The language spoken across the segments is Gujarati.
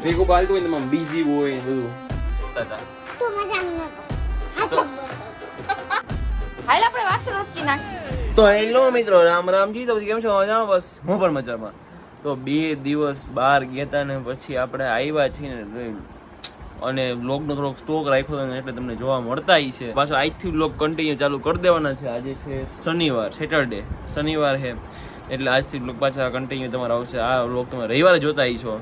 ભેગો બાલતો હોય ને બીઝી હોય બધું તો મજા નતો હાચો હાલ આપણે વાસણ ઉટકી નાખી. તો હેલો મિત્રો, રામ રામજી. તો કેમ છો? મજામાં? બસ હું પણ મજામાં. તો 2 દિવસ બહાર ગયા તા ને પછી આપણે આવ્યા છીએ ને, અને વ્લોગનો થોડોક સ્ટોક રાખ્યો હતો એટલે તમને જોવા મળતા છે. પાછો આજથી વ્લોગ કન્ટિન્યુ ચાલુ કરી દેવાના છે. આજે છે શનિવાર, સેટરડે, શનિવાર છે એટલે આજથી વ્લોગ પાછા કન્ટિન્યુ તમારા આવશે. આ વ્લોગ તમે રવિવારે જોતા છો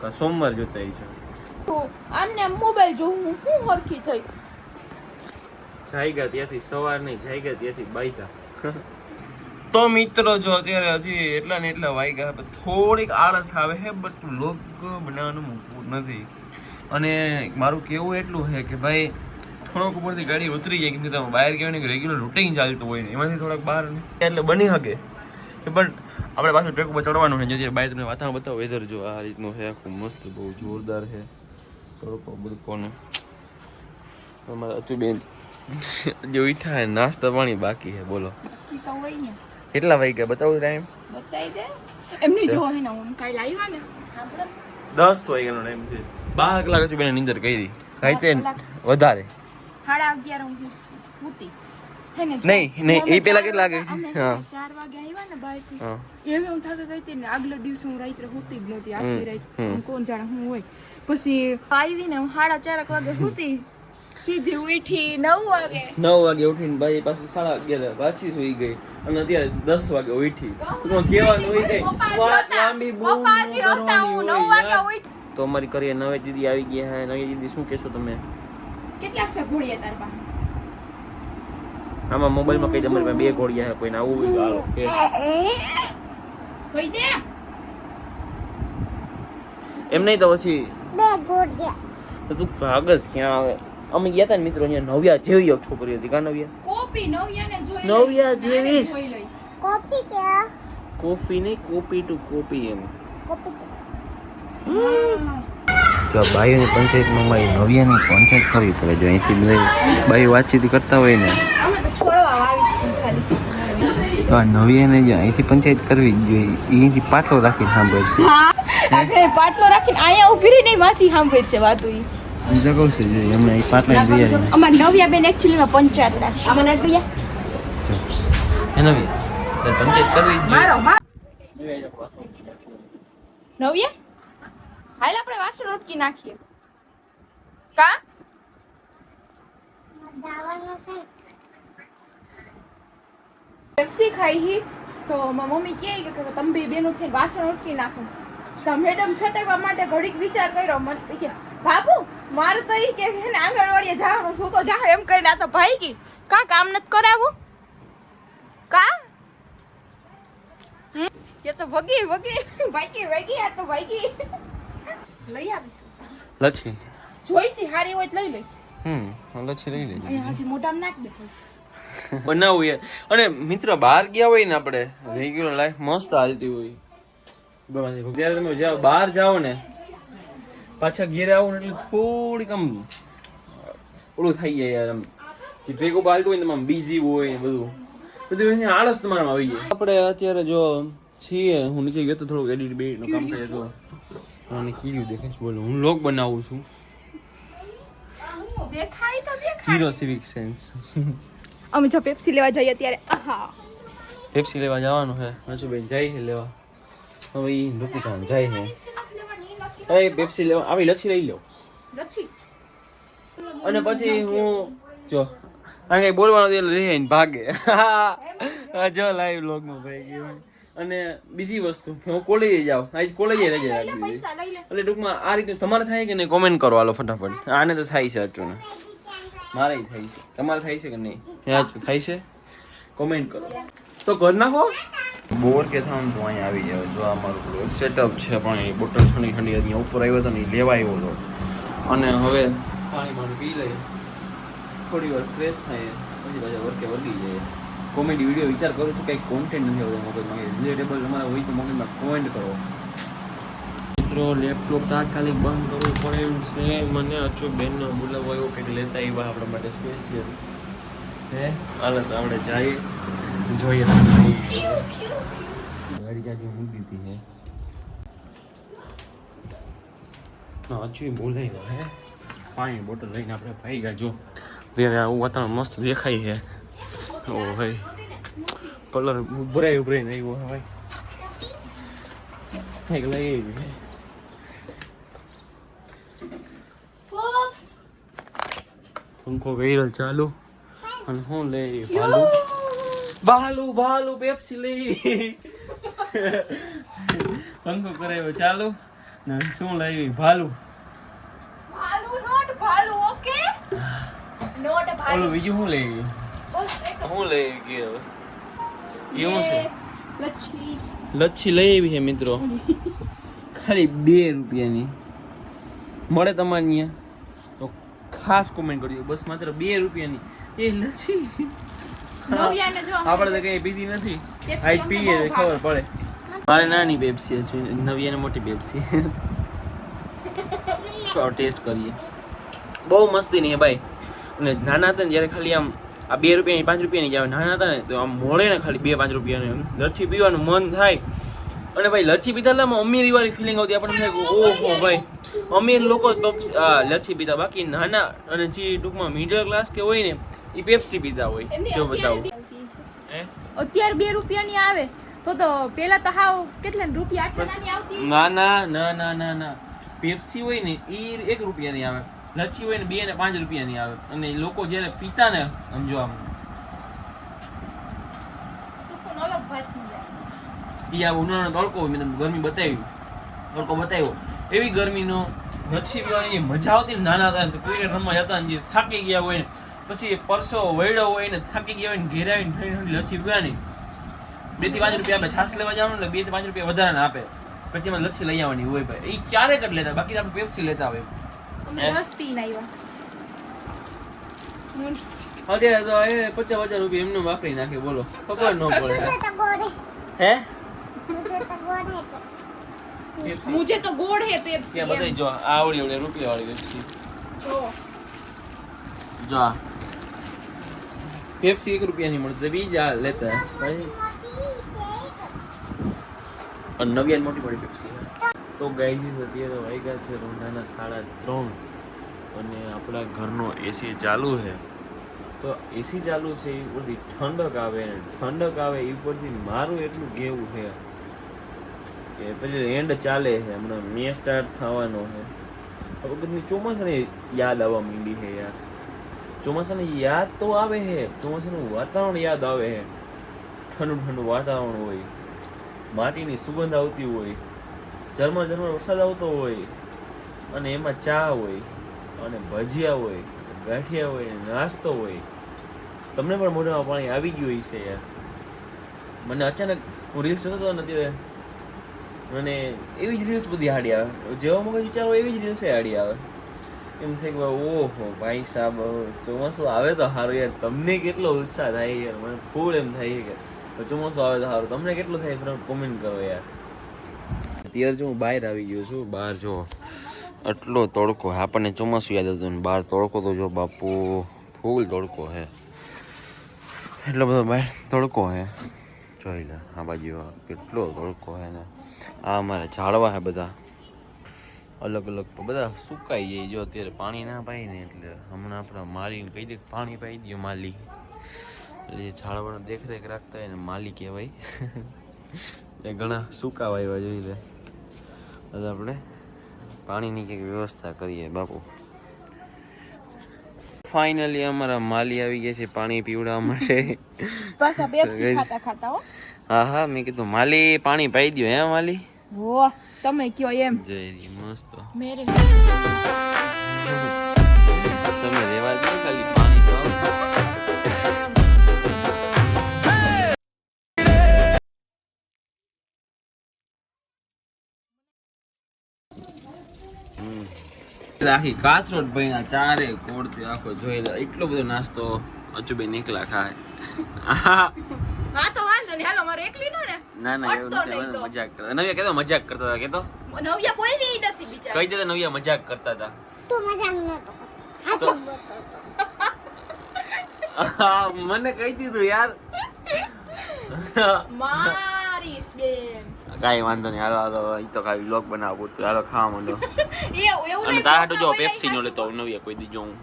કે સોમવાર જોતા છો? તો આમને મોબાઈલ જોઉં હું હરખી થઈ જાયગા ત્યાંથી સવાર નહીં, જાયગા ત્યાંથી બાયગા. તો મિત્રો જો અત્યારે હજી એટલા ને એટલા વાગ્યા, થોડીક આળસ આવે છે, બટ વ્લોગ બનાવવાનું મૂકવું નથી. અને મારું કેવું એટલું છે કે ભાઈ થોડોક ઉપરથી ગાડી ઉતરી જાય, કેમ કે તમે બહાર કહેવાય ને રેગ્યુલર રૂટિન ચાલતું હોય ને એમાંથી થોડાક બહાર એટલે બની શકે. પણ આપણે પાછું ટ્રેક ઉપર ચડવાનું છે. જે બહાર તમને વાતાવરણ બતાવો, વેધર જો આ રીતનું છે, આખું મસ્ત, બહુ જોરદાર છે. તડકો બડકોનું અમારા અચુબેન જે ઉઠા નાસ્તા પાણી બાકી છે. બોલો કેટલા વાગ્યા બતાવો ટાઈમ? બતાઈ દે એમની જો હે ને હું કાઈ લાવ્યા ને 10 વાગ્યાનો ટાઈમ છે. 12 કલાક અચુબેન નીંદર કરી રાતે વધારે 11:30 હું ઉઠી હે ને. નહીં એ પેલા કેટલા વાગે? હા 4 વાગે આવ્યા ને બાઈક એમ હું થાકી ગઈ હતી ને. આગલે દિવસે હું રાત્રે હોતી જ નહોતી, આખી રાત કોણ જાણે હું હોય. પછી આવીને હું 4:30 વાગે હોતી, સીધી ઉઠી 9 વાગે ઉઠીને ભાઈ પાછી 11:30 પાછી સુઈ ગઈ, અને અત્યારે 10 વાગે ઉઠી. કેવાનું હોય કઈ વાત લાંબી બહુ કરવાની હોય. તો અમારી કરીએ નવી દીદી આવી ગયા હે. નવી દીદી શું કહેશો તમે? કેટલાક છે ઘોડિયા તાર પાસે? આમાં મોબાઈલમાં કઈ તમારી પાસે 2 ઘોડિયા છે, કોઈને આવું હોય તો હાલો કે કહી દે. એમ નહીં તો પછી 2 ઘોડિયા તો તું ભાગસ ક્યાં આવે? અમે ગયા હતા ને મિત્રો, અહીંયા નવ્યા જેવી એક છોકરી હતી. કા નવ્યા? કોપી નવ્યાને જોઈ નવ્યા જેવી જ. કોફી ક્યાં? કોફી નહીં, કોપી ટુ કોપી એમ. કોપી જો બાઈઓની પંચાયતમાં મારી નવ્યાની પંચાયત કરવી પડે. જો અહીંથી બાઈ વાતચીત કરતા હોય ને, અમે તો છોડવા આવીશ ખાલી. તો આ નવ્યાને જો અહીંથી પંચાયત કરવી જ જોઈએ. અહીંથી પાટલો રાખીને સાંભળશે. હા આપણે પાટલો રાખીને અહીંયા ઊભી રહીને માથી સાંભળશે વાતો. ઈ તો કહું છું જો એમને અહીં પાટલા તૈયાર. અમાર નવ્યા બેન એકચ્યુઅલીમાં પંચાયત રાખી. અમાર નવ્યા એ નવ્યા તો પંચાયત કરવી જ મારો જોઈએ. નવ્યા હાલ આપણે વાસણ ઉટકી નાખીએ. કા પેપ્સી ખાઈ હી તો મારી મમ્મી કહે કે તમે બે બેનો થઈને વાસણ ઉટકી નાખો. તો મેડમ છટકવા માટે ઘડીક વિચાર કર્યો. મને કે બાપુ મારે તો ઈ કે આંગણવાડીએ જવાનું, શું તો જાવ એમ કરીને. આ તો ભાઈ કી કા કામ નથી કરાવું? કા કે તો વગી ભાગી આ તો ભાગી લઈ આવીશું. લચ્છી જોઈસી હારી હોય તો લઈ લઈ. લચ્છી લઈ લેજો. અહીંયા હાથી મોઢામાં નાખ દે. બનાવું યાર. અને મિત્ર બહાર ગયા હોય ને, આપણે રેગ્યુલર લાઈફ મસ્ત હાલતી હોય. ત્યારે તમે જાઓ બહાર જાઓ ને, પાછા ઘેરે આવો ને એટલે થોડીક આમ ઓલું થઈ જાય યાર. આમ જે ટ્રેક ઉપર હાલતું હોય ને આમ બીઝી હોય બધું આળસ તમારામાં આવી જાય. આપણે અત્યારે જો છીએ, હું નીચે ગયો તો થોડુંક એડિટ બેડિટનું કામ થાય તો મને કીધું દેખાય છે. બોલો, હું વ્લોગ બનાવું છું. દેખાય તો દેખાય. Zero civic sense. અમે જો પેપ્સી લેવા જઈએ ત્યારે આહા પેપ્સી લેવા જવાનું છે. નચુબેન જાય છે લેવા. હવે ઈ ઋતિકાન જાય છે. એ પેપ્સી લેવા આવી લચ્છી લઈ લો. લચ્છી અને પછી હું જો આ કઈ બોલવાનું એટલે લઈ આવીને ભાગે. જો લાઈવ વ્લોગમાં ભાઈ ગયો. અને બીજી વસ્તુ કે હું કોલેજે જાઉં, આજ કોલેજે રજા રાખી દીધી. એટલે ટૂંકમાં આ રીતે તમારે થાય કે નહીં કોમેન્ટ કરો હાલો ફટાફટ. આને તો થાય છે અચૂને, મારે થાય છે, તમારે થાય છે કે નહીં? અચૂ થાય છે? કોમેન્ટ કરો તો કર નાખો. બોર કે થામ તો અહીંયા આવી જાવ. જો અમારું પેલું સેટઅપ છે, પણ બોટલ ઠંડી ઠંડી અહીંયા ઉપર આવ્યો હતો ને લેવા આવ્યો હતો. અને હવે પાણી પી લઈએ, થોડી વાર ફ્રેશ થાય, પછી પાછા વર્કે વળગી જાય. કોમેડી વિડીયો વિચાર કરું છું, કંઈક કોન્ટેન્ટ નથી આવતો મગજમાં. રિલેટેબલ તમારા હોય તો મગજમાં કોમેન્ટ કરો. મિત્રો લેપટોપ તાત્કાલિક બંધ કરવું પડે એમ છે. મને અચૂક બેનનો બોલાવો એવો કંઈક લેતા આવ્યા આપણા માટે સ્પેશિયલ. હે હાલો તો આપણે જઈએ, જોઈએ ગાડી ક્યાંથી મૂકી દીધી છે. હજુ બોલાય હે પાણી બોટલ લઈને આપણે ભાઈ ગયા જો ત્યારે આવું વાતાવરણ મસ્ત દેખાય છે ઓ ભાઈ કલર ઉભરાય ને આવ્યો ભાઈ કંઈક લઈ આવી પંખો ગઈરલ ચાલુ અને હું લઈ ભાલુ પેપ્સી લઈ પંખો કરાવ્યો ચાલુ ને શું લઈ ભાલુ ઓલું બીજું શું લઈ હું લઈ ગયો એવું છે લચ્છી લઈ આવી છે મિત્રો ખાલી 2 રૂપિયાની મળે તમારે અહીંયા તો ખાસ કોમેન્ટ કરજો બસ માત્ર 2 રૂપિયાની એ લચ્છી આપણે તો કઈ પીધી નથી આજ પીએ ખબર પડે મારે નાની પેપ્સી છે નવી અને મોટી પેપ્સી ટેસ્ટ કરીએ બહુ મસ્તી નહીં ભાઈ અને નાના હતા ને જ્યારે ખાલી આમ આ 2 રૂપિયાની 5 રૂપિયાની જ આવે નાના હતા ને તો આમ મળે ને ખાલી 2-5 રૂપિયાની લચ્છી પીવાનું મન થાય અને ભાઈ લચ્છી પીતા એટલે અમીરી વાળી ફિલિંગ આવતી આપણને ઓહો ભાઈ અમીર લોકો લચ્છી પીતા બાકી નાના અને જે ટૂંકમાં મિડલ ક્લાસ કે હોય ને એ પેપ્સી પીતા હોય જો બતાવો અત્યારે 2 રૂપિયાની આવે તો પેલા તો હાવ કેટલા રૂપિયા 8 આવતી ના પેપ્સી હોય ને એ 1 રૂપિયાની આવે લચ્છી હોય ને 2 અને 5 રૂપિયાની આવે અને લોકો જ્યારે પીતા ને સમજો આમ ઉનાળાનો તડકો હોય મેં ગરમી બતાવ્યો એવી ગરમીનો લચ્છી પીવાની મજા આવતી ને નાના હતા ને ક્રિકેટ રમવા જતા ને જે થાકી ગયા હોય ને પછી પરસો વૈડો હોય ને થાકી ગયા હોય ને ઘેર આવીને ઠંડી લચ્છી પીવાની 2 થી 5 રૂપિયા આપે છાશ લેવા જવાનું એટલે 2 થી 5 રૂપિયા વધારે આપે પછી એમાં લચ્છી લઈ આવવાની હોય ભાઈ એ ક્યારેક જ લેતા બાકી આપણે પેપ્સી લેતા હોય રસ પીને આવ્યા અત્યારે તો એ 50,000 રૂપિયા એમનું વાપરી નાખે બોલો ખબર ન પડે હે मुझे तो गोड़ है पेप्सी क्या बताइए जो आवड़ी रुपया वाली पेप्सी जो पेप्सी 1 रुपया नहीं મળતી બીજા લેતા ભાઈ અને નવી મોટી મોટી પેપ્સી તો ગાઈઝ અત્યારે વાગ્યા છે રોંઢાના 3:30 અને આપણા ઘરનો એસી ચાલુ છે તો એસી ચાલુ છે એ ઉપરથી ઠંડક આવે એ ઉપરથી મારું એટલું કેવું છે કે પછી એન્ડ ચાલે છે હમણાં મે સ્ટાર્ટ થવાનો છે આ વખતની ચોમાસાની યાદ આવવા માંડી છે યાર ચોમાસાની યાદ તો આવે છે ચોમાસાનું વાતાવરણ યાદ આવે છે ઠંડુ વાતાવરણ હોય માટીની સુગંધ આવતી હોય ઝરમર વરસાદ આવતો હોય અને એમાં ચા હોય અને ભજીયા હોય ગાંઠિયા હોય નાસ્તો હોય તમને પણ મોઢામાં પાણી આવી ગયું છે યાર મને અચાનક હું રીલ્સ જોતો હતો ને ત્યારે મને એવી જ રીલ્સ બધી હાડી આવે જેવા મગજ વિચારો એવી જ રીલ્સ હાડી આવે એમ થાય કે ઓહો ભાઈ સાહેબ ચોમાસું આવે તો સારું યાર તમને કેટલો ઉત્સાહ થાય યાર મને ફૂલ એમ થાય કે ચોમાસું આવે તો સારું તમને કેટલું થાય ફ્રેન્ડ કોમેન્ટ કરો યાર અત્યારે જો હું બહાર આવી ગયો છું બહાર જો આટલો તડકો આપણને ચોમાસું યાદ હતું ને બહાર તડકો તો જો બાપુ ફૂલ તડકો છે એટલો બધો બહાર તડકો છે જોઈ લે આ બાજુ કેટલો તડકો છે ને આ અમારે ઝાડવા છે બધા અલગ બધા સુકાઈ જાય જો અત્યારે પાણી ના પાય ને એટલે હમણાં આપણા માલીને કહી દે પાણી પાઈ દો માલી એટલે ઝાડવાનો દેખરેખ રાખતા હોય ને માલી કહેવાય એ ઘણા સુકાવા એવા જોઈ લે એટલે આપણે પાણીની કંઈક વ્યવસ્થા કરીએ બાપુ ફાઇનલી અમારા માલી આવી ગયા છે પાણી પીવડાવવા માટે પાછા પેપ્સી ખાતા હો હા મેં કીધું માલી પાણી પાઈ દો હે માલી હો તમે કયો એમ જય મસ્ત મેરે તમે રેવા દો ખાલી પાણી પાવ આખી કાથરોડ ભાઈ ના ચારે કોડથી આખો જોઈ લે એટલો બધો નાસ્તો અચુબે નીકળા ખાય હા તો વાંધો નહીં હાલો મારે એકલી નો ને ના એવું નથી મજાક કરતા નવ્યા કેતો મજાક કરતા હતા કેતો નવ્યા કોઈ ની નથી બિચારા કઈ દે નવ્યા મજાક કરતા હતા તો મજાક નતો હાચો બોલતો મને કહી દીધું યાર મારીસ બેન કાંઈ વાંધો નહીં, હાલો હાલો, ઈ તો ખાલી વ્લોગ બનાવવો તો હાલો ખાવા માંડો. એવું અને તારા હાટુ જો પેપ્સી નો લેતો નવ્યા કોઈ દી જો હું.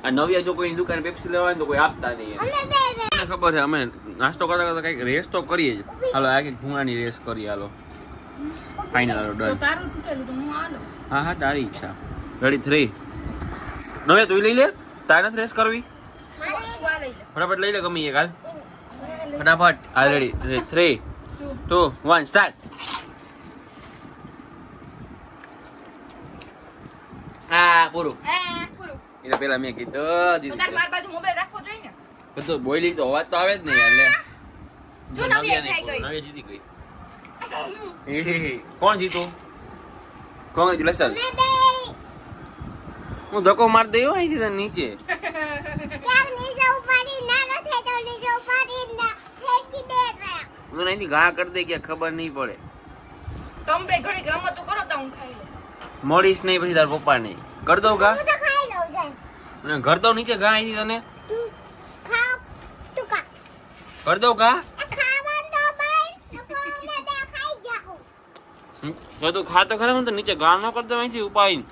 આ નવ્યા જો કોઈની દુકાને પેપ્સી લેવા હોય ને તો કોઈ આપતા નહીં. મને ખબર છે અમે નાસ્તો કરતા કરતા કઈક રેસ તો કરીએ જ. હાલો આ કઈક ભૂંગાની રેસ કરીએ હાલો. ફાઇનલ હાલો ડન. તારું તૂટેલું તો હું આલો. હા હા તારી ઈચ્છા. રેડી 3 નવ્યા તું લઈ લે. તારે નથી રેસ કરવી? ફટાફટ લઈ લે ગમી એક હાલ. ફટાફટ હાલ રેડી 3 2 1 સ્ટાર્ટ. હા પૂરું. પૂરું. એટલે પેલા મેં કીધું તો તાર માર બાજુ મોબાઈલ રાખવો જોઈએ ને. બધું બોઈલિંગ તો અવાજ તો આવે જ નહીં યાર લે. જો નવ્યા થઈ ગઈ. નવ્યા જીતી ગઈ. કોણ જીતું? કોંગ્રેચ્યુલેશન. હું ધક્કો માર દઈ હો અહીંથી તને નીચે. મને અહીંથી ઘા કરી દે કે ખબર નહીં પડે. તમે બે ઘડી રમતો કરો તો હું ખાઈ લઉં. મોડીશ નહીં પછી તાર પપ્પા નહીં કર દઉં ઘા. ઘર દઉં નીચે ઘા અહીંથી તને કર દઉં ઘા. તો તું ખાતો ખરા હું તો નીચે ઘા ન કર દઉં અહીંથી ઉપાડીને.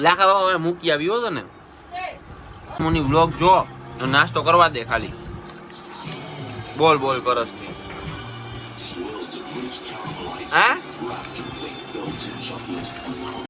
લાખા બાબા હવે મૂકી આવ્યો હતો ને મને વ્લોગ જો તો નાસ્તો કરવા દે ખાલી. બોલ બોલ કરસ થી. હા